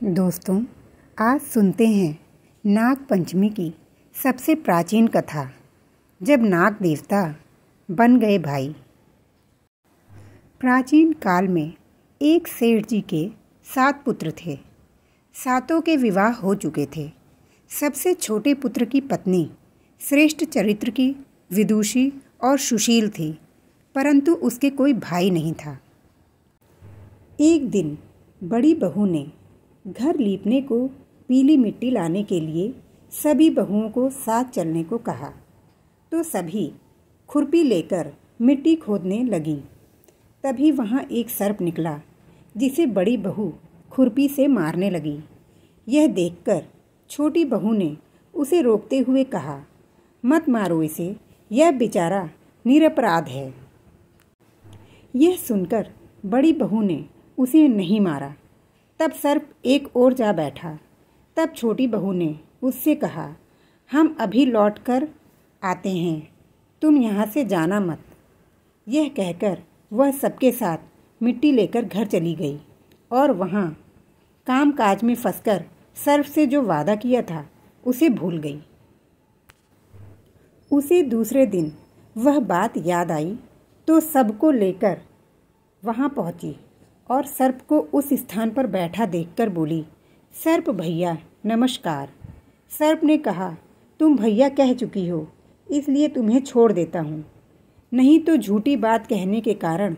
दोस्तों, आज सुनते हैं नाग पंचमी की सबसे प्राचीन कथा, जब नाग देवता बन गए भाई। प्राचीन काल में एक सेठ जी के 7 पुत्र थे। 7 के विवाह हो चुके थे। सबसे छोटे पुत्र की पत्नी श्रेष्ठ चरित्र की, विदुषी और सुशील थी, परंतु उसके कोई भाई नहीं था। एक दिन बड़ी बहू ने घर लीपने को पीली मिट्टी लाने के लिए सभी बहुओं को साथ चलने को कहा, तो सभी खुरपी लेकर मिट्टी खोदने लगी। तभी वहाँ एक सर्प निकला, जिसे बड़ी बहू खुरपी से मारने लगी। यह देखकर छोटी बहू ने उसे रोकते हुए कहा, मत मारो इसे, यह बेचारा निरपराध है। यह सुनकर बड़ी बहू ने उसे नहीं मारा। तब सर्प एक ओर जा बैठा। तब छोटी बहू ने उससे कहा, हम अभी लौट कर आते हैं, तुम यहाँ से जाना मत। यह कहकर वह सबके साथ मिट्टी लेकर घर चली गई और वहाँ काम काज में फंसकर सर्प से जो वादा किया था उसे भूल गई। उसे दूसरे दिन वह बात याद आई तो सबको लेकर वहाँ पहुँची और सर्प को उस स्थान पर बैठा देखकर बोली, सर्प भैया नमस्कार। सर्प ने कहा, तुम भैया कह चुकी हो, इसलिए तुम्हें छोड़ देता हूँ, नहीं तो झूठी बात कहने के कारण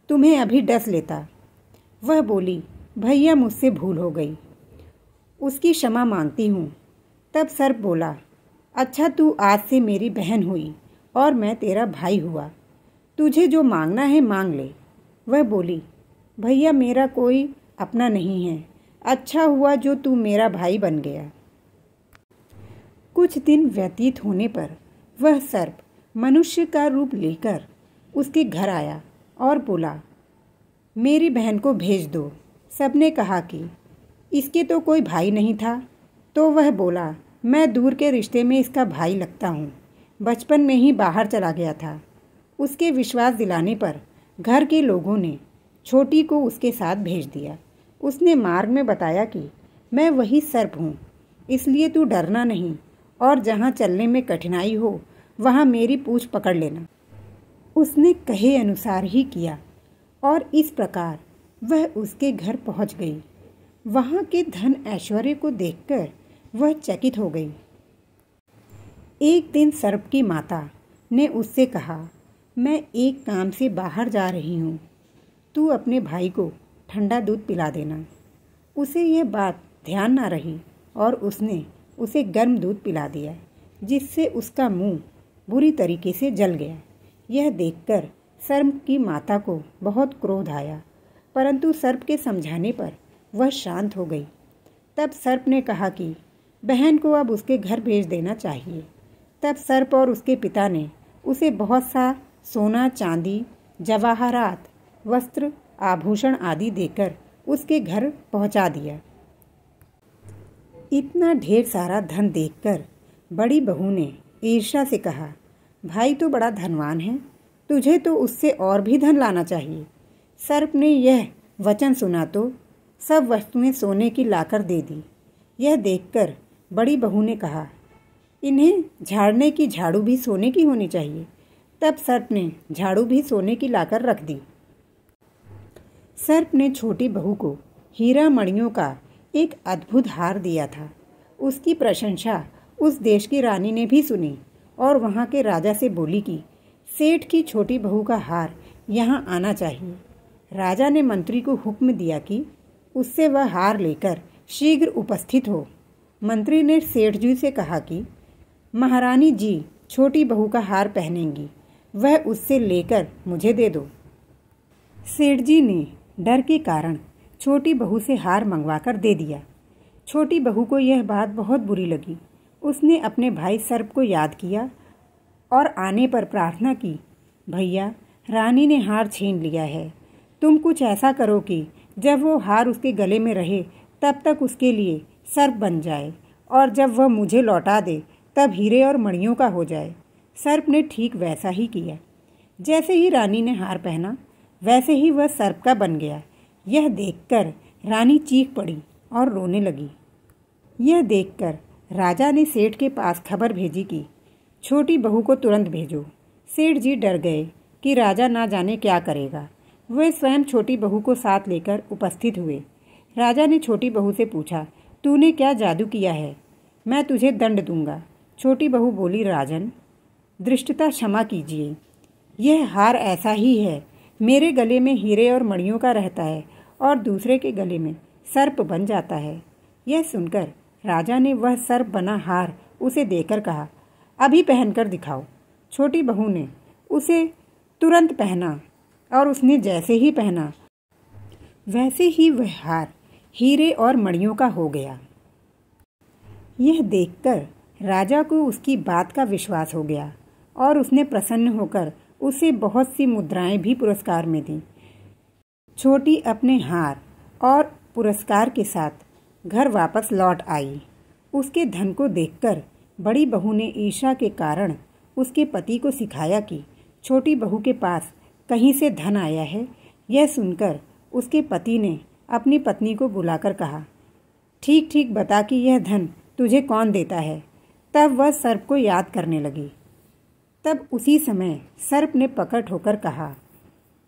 तुम्हें अभी डस लेता। वह बोली, भैया मुझसे भूल हो गई, उसकी क्षमा मांगती हूँ। तब सर्प बोला, अच्छा तू आज से मेरी बहन हुई और मैं तेरा भाई हुआ, तुझे जो मांगना है मांग ले। वह बोली, भैया मेरा कोई अपना नहीं है, अच्छा हुआ जो तू मेरा भाई बन गया। कुछ दिन व्यतीत होने पर वह सर्प मनुष्य का रूप लेकर उसके घर आया और बोला, मेरी बहन को भेज दो। सबने कहा कि इसके तो कोई भाई नहीं था, तो वह बोला, मैं दूर के रिश्ते में इसका भाई लगता हूँ, बचपन में ही बाहर चला गया था। उसके विश्वास दिलाने पर घर के लोगों ने छोटी को उसके साथ भेज दिया। उसने मार्ग में बताया कि मैं वही सर्प हूँ, इसलिए तू डरना नहीं और जहाँ चलने में कठिनाई हो वहाँ मेरी पूँछ पकड़ लेना। उसने कहे अनुसार ही किया और इस प्रकार वह उसके घर पहुँच गई। वहाँ के धन ऐश्वर्य को देखकर वह चकित हो गई। एक दिन सर्प की माता ने उससे कहा, मैं एक काम से बाहर जा रही हूँ, तू अपने भाई को ठंडा दूध पिला देना। उसे यह बात ध्यान ना रही और उसने उसे गर्म दूध पिला दिया, जिससे उसका मुंह बुरी तरीके से जल गया। यह देखकर सर्प की माता को बहुत क्रोध आया, परंतु सर्प के समझाने पर वह शांत हो गई। तब सर्प ने कहा कि बहन को अब उसके घर भेज देना चाहिए। तब सर्प और उसके पिता ने उसे बहुत सा सोना, चांदी, जवाहरात, वस्त्र, आभूषण आदि देकर उसके घर पहुंचा दिया। इतना ढेर सारा धन देखकर बड़ी बहू ने ईर्ष्या से कहा, भाई तो बड़ा धनवान है, तुझे तो उससे और भी धन लाना चाहिए। सर्प ने यह वचन सुना तो सब वस्तुएं सोने की लाकर दे दी। यह देखकर बड़ी बहू ने कहा, इन्हें झाड़ने की झाड़ू भी सोने की होनी चाहिए। तब सर्प ने झाड़ू भी सोने की लाकर रख दी। सर्प ने छोटी बहू को हीरा मणियों का एक अद्भुत हार दिया था। उसकी प्रशंसा उस देश की रानी ने भी सुनी और वहाँ के राजा से बोली कि सेठ की छोटी बहू का हार यहाँ आना चाहिए। राजा ने मंत्री को हुक्म दिया कि उससे वह हार लेकर शीघ्र उपस्थित हो। मंत्री ने सेठ जी से कहा कि महारानी जी छोटी बहू का हार पहनेंगी, वह उससे लेकर मुझे दे दो। सेठ जी ने डर के कारण छोटी बहू से हार मंगवाकर दे दिया। छोटी बहू को यह बात बहुत बुरी लगी। उसने अपने भाई सर्प को याद किया और आने पर प्रार्थना की, भैया रानी ने हार छीन लिया है, तुम कुछ ऐसा करो कि जब वो हार उसके गले में रहे तब तक उसके लिए सर्प बन जाए और जब वह मुझे लौटा दे तब हीरे और मणियों का हो जाए। सर्प ने ठीक वैसा ही किया। जैसे ही रानी ने हार पहना वैसे ही वह सर्प का बन गया। यह देखकर रानी चीख पड़ी और रोने लगी। यह देखकर राजा ने सेठ के पास खबर भेजी कि छोटी बहू को तुरंत भेजो। सेठ जी डर गए कि राजा ना जाने क्या करेगा। वे स्वयं छोटी बहू को साथ लेकर उपस्थित हुए। राजा ने छोटी बहू से पूछा, तूने क्या जादू किया है? मैं तुझे दंड दूंगा। छोटी बहू बोली, राजन, धृष्टता क्षमा कीजिए। यह हार ऐसा ही है, मेरे गले में हीरे और मणियों का रहता है और दूसरे के गले में सर्प बन जाता है। यह सुनकर राजा ने वह सर्प बना हार उसे देकर कहा, अभी पहनकर दिखाओ। छोटी बहू ने उसे तुरंत पहना और उसने जैसे ही पहना वैसे ही वह हार हीरे और मणियों का हो गया। यह देखकर राजा को उसकी बात का विश्वास हो गया और उसने प्रसन्न होकर उसे बहुत सी मुद्राएं भी पुरस्कार में दी। छोटी अपने हार और पुरस्कार के साथ घर वापस लौट आई। उसके धन को देखकर बड़ी बहू ने ईर्ष्या के कारण उसके पति को सिखाया कि छोटी बहू के पास कहीं से धन आया है। यह सुनकर उसके पति ने अपनी पत्नी को बुलाकर कहा, ठीक ठीक बता कि यह धन तुझे कौन देता है। तब वह सर्प को याद करने लगी। तब उसी समय सर्प ने प्रकट होकर कहा,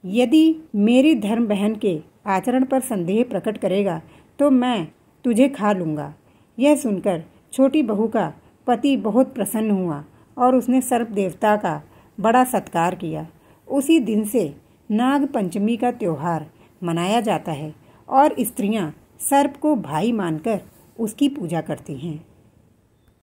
यदि मेरी धर्म बहन के आचरण पर संदेह प्रकट करेगा तो मैं तुझे खा लूँगा। यह सुनकर छोटी बहू का पति बहुत प्रसन्न हुआ और उसने सर्प देवता का बड़ा सत्कार किया। उसी दिन से नाग पंचमी का त्योहार मनाया जाता है और स्त्रियां सर्प को भाई मानकर उसकी पूजा करती हैं।